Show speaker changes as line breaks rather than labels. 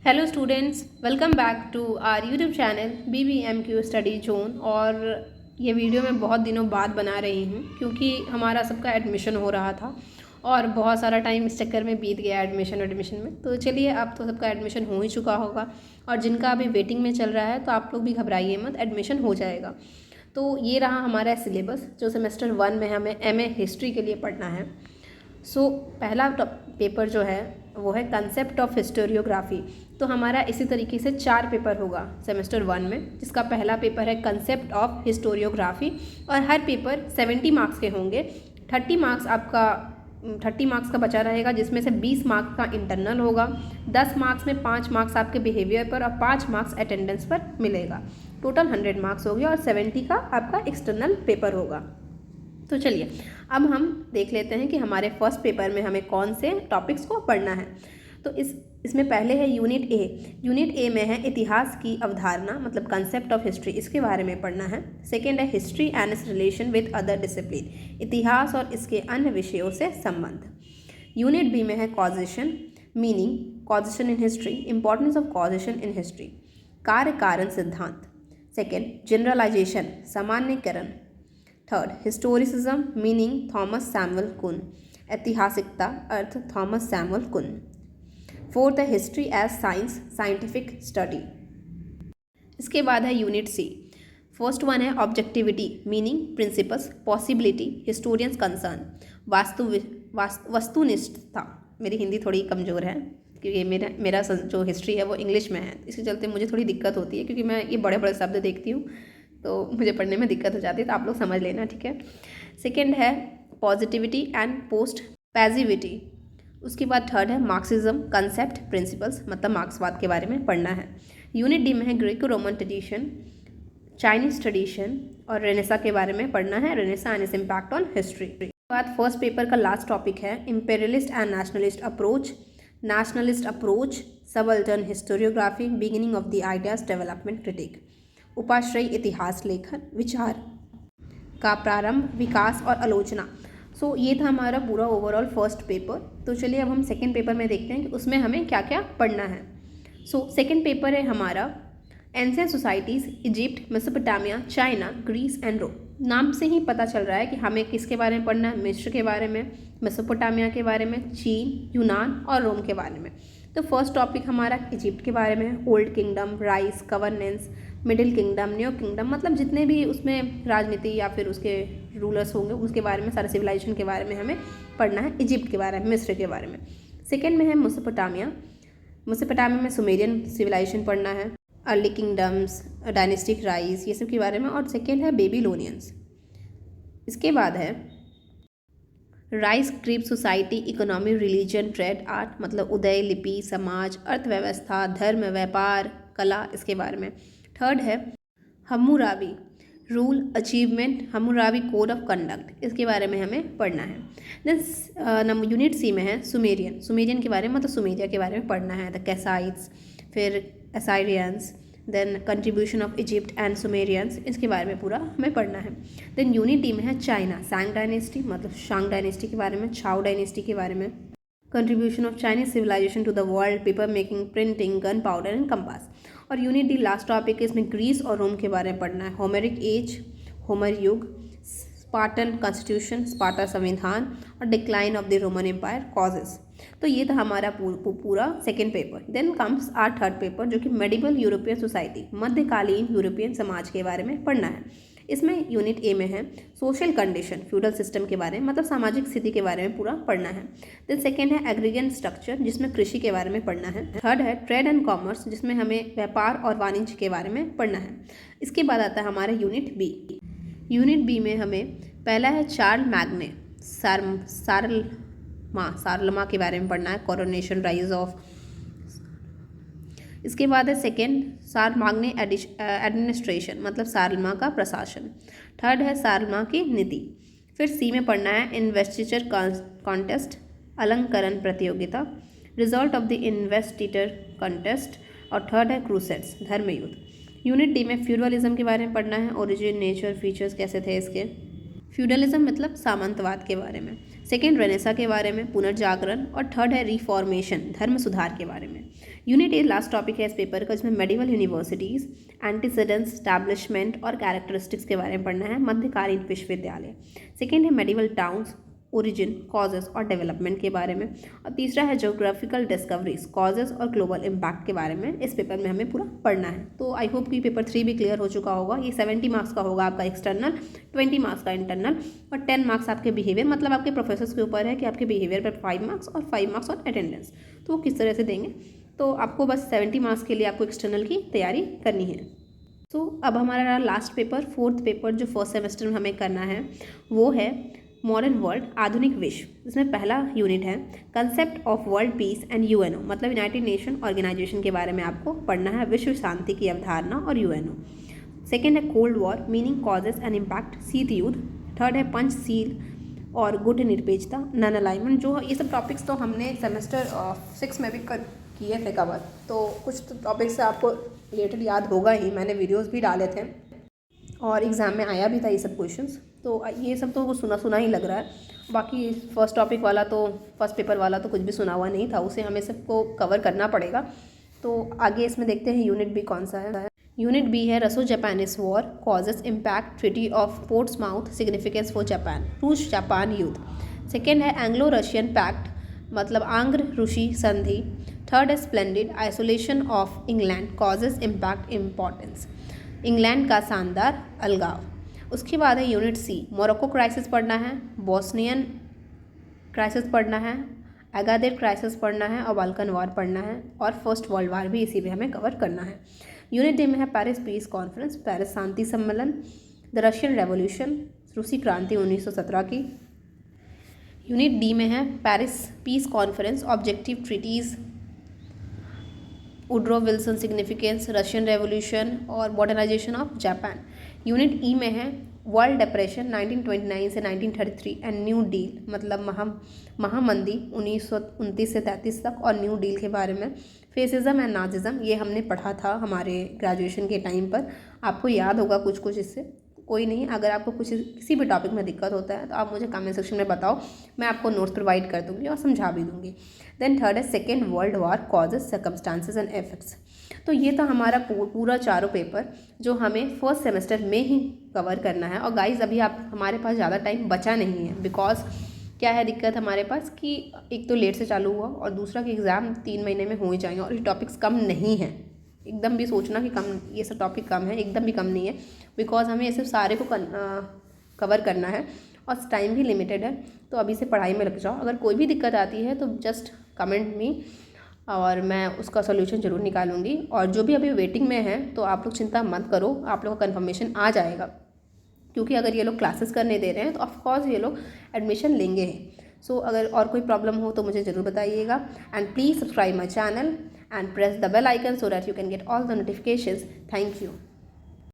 Hello students, welcome back to our YouTube channel BBMQ study zone. और ये video मैं बहुत दिनों बाद बना रही हूँ क्योंकि हमारा सबका एडमिशन हो रहा था और बहुत सारा टाइम इस चक्कर में बीत गया एडमिशन में। तो चलिए, अब तो सबका एडमिशन हो ही चुका होगा और जिनका अभी वेटिंग में चल रहा है तो आप लोग भी घबराइए मत, एडमिशन हो जाएगा। तो ये रहा हमारा सिलेबस जो सेमेस्टर 1 में हमें MA हिस्ट्री के लिए पढ़ना है। पहला पेपर जो है वो है कंसेप्ट ऑफ हिस्टोरियोग्राफी। तो हमारा इसी तरीके से 4 पेपर होगा सेमेस्टर 1 में, जिसका पहला पेपर है कंसेप्ट ऑफ हिस्टोरियोग्राफी और हर पेपर 70 मार्क्स के होंगे। 30 मार्क्स का बचा रहेगा, जिसमें से 20 मार्क्स का इंटरनल होगा। 10 मार्क्स में 5 मार्क्स आपके बिहेवियर पर और 5 मार्क्स अटेंडेंस पर मिलेगा। टोटल 100 मार्क्स हो गया और 70 का आपका एक्सटर्नल पेपर होगा। तो चलिए, अब हम देख लेते हैं कि हमारे फर्स्ट पेपर में हमें कौन से टॉपिक्स को पढ़ना है। तो इसमें पहले है यूनिट ए में है इतिहास की अवधारणा, मतलब कंसेप्ट ऑफ हिस्ट्री, इसके बारे में पढ़ना है। सेकेंड है history and it's relation with other discipline, इतिहास और इसके अन्य विषयों से संबंध। यूनिट बी में है causation meaning, causation in history, importance of causation in history, कार्य कारण सिद्धांत। सेकेंड जनरलाइजेशन, सामान्यकरण। Third historicism meaning, Thomas Samuel Kuhn, ऐतिहासिकता अर्थ थॉमस सैमुअल कुन। फोर्थ है history as science, scientific study. इसके बाद है यूनिट सी। फर्स्ट वन है objectivity meaning, principles, possibility, historians concern, वस्तुनिष्ठता। मेरी हिंदी थोड़ी कमज़ोर है क्योंकि मेरा जो हिस्ट्री है वो इंग्लिश में है, इसके चलते मुझे थोड़ी दिक्कत होती है क्योंकि मैं ये बड़े बड़े शब्द देखती हूँ तो मुझे पढ़ने में दिक्कत हो जाती है, तो आप लोग समझ लेना, ठीक है। सेकेंड है पॉजिटिविटी एंड पोस्ट पैसिविटी। उसके बाद थर्ड है मार्क्सिज्म, कंसेप्ट, प्रिंसिपल्स, मतलब मार्क्सवाद के बारे में पढ़ना है। यूनिट डी में है Greco Roman tradition, Chinese tradition और रेनेसा के बारे में पढ़ना है, Renaissance and its impact on history. उसके बाद फर्स्ट पेपर का लास्ट टॉपिक है imperialist and nationalist approach, subaltern historiography, beginning of the ideas, development, critique. उपाश्रयी इतिहास लेखन, विचार का प्रारंभ, विकास और आलोचना। ये था हमारा पूरा ओवरऑल फर्स्ट पेपर। तो चलिए अब हम सेकंड पेपर में देखते हैं कि उसमें हमें क्या क्या पढ़ना है। सेकंड पेपर है हमारा ancient societies, Egypt, Mesopotamia, China, Greece and Rome. नाम से ही पता चल रहा है कि हमें किसके बारे में पढ़ना है, मिस्र के बारे में, मेसोपोटामिया के बारे में, चीन, यूनान और रोम के बारे में। तो फर्स्ट टॉपिक हमारा इजिप्ट के बारे में है, old kingdom, rice, governance, middle kingdom, new kingdom, मतलब जितने भी उसमें राजनीति या फिर उसके रूलर्स होंगे उसके बारे में, सारे सिविलाइजेशन के बारे में हमें पढ़ना है, इजिप्ट के बारे में, मिस्र के बारे में। सेकेंड में है मेसोपोटामिया में सुमेरियन सिविलाइजेशन पढ़ना है, अर्ली किंगडम्स, डायनेस्टिक राइज, ये सब के बारे में। और सेकेंड है बेबीलोनियंस। इसके बाद है rice crypt society, economy, religion, trade, art, मतलब उदय, लिपि, समाज, अर्थव्यवस्था, धर्म, व्यापार, कला, इसके बारे में। थर्ड है Hammurabi, rule, achievement, Hammurabi code of conduct, इसके बारे में हमें पढ़ना है। देन यूनिट सी में है सुमेरियन के बारे में, मतलब सुमेरिया के बारे में पढ़ना है, द कैसाइट्स, फिर Assyrians, then contribution of Egypt and Sumerians, इसके बारे में पूरा हमें पढ़ना है। देन यूनिट डी में है चाइना, सांग डायनेस्टी, मतलब शांग डायनेस्टी के बारे में, छाओ डायनेस्टी के बारे में, contribution of Chinese civilization to the world, paper making, printing, gunpowder and compass. और यूनिट डी लास्ट टॉपिक है, इसमें ग्रीस और रोम के बारे में पढ़ना है, होमरिक एज, होमर युग, स्पार्टन कॉन्स्टिट्यूशन, स्पार्टा संविधान और decline of the Roman empire, causes. तो ये था हमारा पूरा second paper. Then comes our third paper जो कि मेडिवल यूरोपियन सोसाइटी, मध्यकालीन यूरोपियन समाज के बारे में पढ़ना है। इसमें यूनिट ए में है सोशल कंडीशन, फ्यूडल सिस्टम के बारे में, मतलब सामाजिक स्थिति के बारे में पूरा पढ़ना है। देन सेकेंड है एग्रीगेट स्ट्रक्चर, जिसमें कृषि के बारे में पढ़ना है। थर्ड है ट्रेड एंड कॉमर्स, जिसमें हमें व्यापार और वाणिज्य के बारे में पढ़ना है। इसके बाद आता है हमारा यूनिट बी। यूनिट बी में हमें पहला है चार्ल मैग्ने, सारलमा के बारे में पढ़ना है, कोरोनेशन, राइज ऑफ। इसके बाद है सेकेंड सारमाग्ने एडमिनिस्ट्रेशन, मतलब सारलमा का प्रशासन। थर्ड है सारलमा की नीति। फिर सी में पढ़ना है इन्वेस्टिचर कॉन्टेस्ट, अलंकरण प्रतियोगिता, रिजल्ट ऑफ द इन्वेस्टिटर कॉन्टेस्ट। और थर्ड है क्रूसेड्स, धर्म युद्ध। यूनिट डी में फ्यूडलिज्म के बारे में पढ़ना है, ओरिजिन, नेचर, फीचर्स कैसे थे इसके। फ्यूडलिज्म मतलब सामंतवाद के बारे में। सेकेंड रेनेसा के बारे में, पुनर्जागरण। और थर्ड है रिफॉर्मेशन, धर्म सुधार के बारे में। यूनिट ए लास्ट टॉपिक है इस पेपर का, जिसमें मेडिवल यूनिवर्सिटीज़, एंटीसीडेंट्स, स्टैब्लिशमेंट और कैरेक्टरिस्टिक्स के बारे में पढ़ना है, मध्यकालीन विश्वविद्यालय। सेकेंड है मेडिवल टाउन्स, ओरिजिन, कॉजेज़ और डेवलपमेंट के बारे में। और तीसरा है ज्योग्राफिकल डिस्कवरीज, कॉजेज़ और ग्लोबल इम्पैक्ट के बारे में इस पेपर में हमें पूरा पढ़ना है। तो आई होप कि पेपर 3 भी क्लियर हो चुका होगा। ये 70 मार्क्स का होगा आपका एक्सटर्नल, 20 मार्क्स का इंटरनल और 10 मार्क्स आपके बिहेवियर, मतलब आपके प्रोफेसर्स के ऊपर है कि आपके बिहेवियर पर 5 मार्क्स और 5 मार्क्स और अटेंडेंस, तो वो किस तरह से देंगे। तो आपको बस 70 मार्क्स के लिए आपको एक्सटर्नल की तैयारी करनी है। तो अब हमारा लास्ट पेपर, फोर्थ पेपर जो फर्स्ट सेमेस्टर में हमें करना है, वो है मॉडर्न वर्ल्ड, आधुनिक विश्व। इसमें पहला यूनिट है concept of world peace and UNO, मतलब यूनाइटेड नेशन ऑर्गेनाइजेशन के बारे में आपको पढ़ना है, विश्व शांति की अवधारणा और यूएनओ। सेकेंड है cold war, meaning, causes and impact, शीत युद्ध। थर्ड है पंचशील और गुट निरपेक्षता, नॉन अलाइनमेंट। जो ये सब टॉपिक्स तो हमने सेमेस्टर 6 में भी किए थे कवर, तो कुछ तो टॉपिक्स आपको रिलेटेड याद होगा ही, मैंने वीडियोज़ भी डाले थे और एग्ज़ाम में आया भी था ये सब क्वेश्चंस, तो ये सब तो सुना सुना ही लग रहा है। बाकी फर्स्ट टॉपिक वाला तो, फर्स्ट पेपर वाला तो कुछ भी सुना हुआ नहीं था, उसे हमें सबको कवर करना पड़ेगा। तो आगे इसमें देखते हैं यूनिट बी कौन सा है। यूनिट बी है रसो Japanese war, causes, impact, treaty of Portsmouth, significance for Japan, रूस जापान युद्ध। सेकेंड है एंग्लो रशियन पैक्ट, मतलब आंग्र रूसी संधि। थर्ड है splendid, isolation of England, causes, impact, importance, England का शानदार अलगाव। उसके बाद है यूनिट सी, मोरक्को क्राइसिस पढ़ना है, बोस्नियन क्राइसिस पढ़ना है, अगादिर क्राइसिस पढ़ना है और बाल्कन वॉर पढ़ना है, और फर्स्ट वर्ल्ड वॉर भी इसी में हमें कवर करना है। यूनिट डी में है पेरिस पीस कॉन्फ्रेंस, पेरिस शांति सम्मेलन, द रशियन रेवोल्यूशन, रूसी क्रांति 1917 की। यूनिट डी में है Paris peace conference, objective treaties, Woodrow Wilson significance, Russian revolution और मॉडर्नाइजेशन ऑफ जापान। यूनिट ई में है वर्ल्ड डिप्रेशन 1929 से 1933 एंड न्यू डील, मतलब महामंदी 1929 से 33 तक और न्यू डील के बारे में। फेसिज्म एंड नाजिज्म, ये हमने पढ़ा था हमारे ग्रेजुएशन के टाइम पर, आपको याद होगा कुछ कुछ इससे। कोई नहीं, अगर आपको कुछ किसी भी टॉपिक में दिक्कत होता है तो आप मुझे कमेंट सेक्शन में बताओ, मैं आपको नोट्स प्रोवाइड कर दूँगी और समझा भी दूँगी। देन थर्ड है second world war, causes, circumstances and effects. तो ये था हमारा पूरा चारों पेपर जो हमें फर्स्ट सेमेस्टर में ही कवर करना है। और गाइज अभी आप हमारे पास ज़्यादा टाइम बचा नहीं है, बिकॉज क्या है दिक्कत हमारे पास कि एक तो लेट से चालू हुआ और दूसरा कि एग्ज़ाम 3 महीने में हो ही जाएंगे और ये टॉपिक्स कम नहीं हैं, एकदम भी सोचना कि कम, ये सब टॉपिक कम है, एकदम भी कम नहीं है, बिकॉज हमें ये सिर्फ सारे को कवर करना है और टाइम भी लिमिटेड है। तो अभी से पढ़ाई में लग जाओ। अगर कोई भी दिक्कत आती है तो जस्ट कमेंट मी और मैं उसका सोल्यूशन ज़रूर निकालूंगी। और जो भी अभी वेटिंग में है तो आप लोग चिंता मत करो, आप लोग को कन्फर्मेशन आ जाएगा, क्योंकि अगर ये लोग क्लासेस करने दे रहे हैं तो ऑफकोर्स ये लोग एडमिशन लेंगे ही। सो अगर और कोई प्रॉब्लम हो तो मुझे ज़रूर बताइएगा and please subscribe my channel and press the bell icon so that you can get all the notifications. Thank you.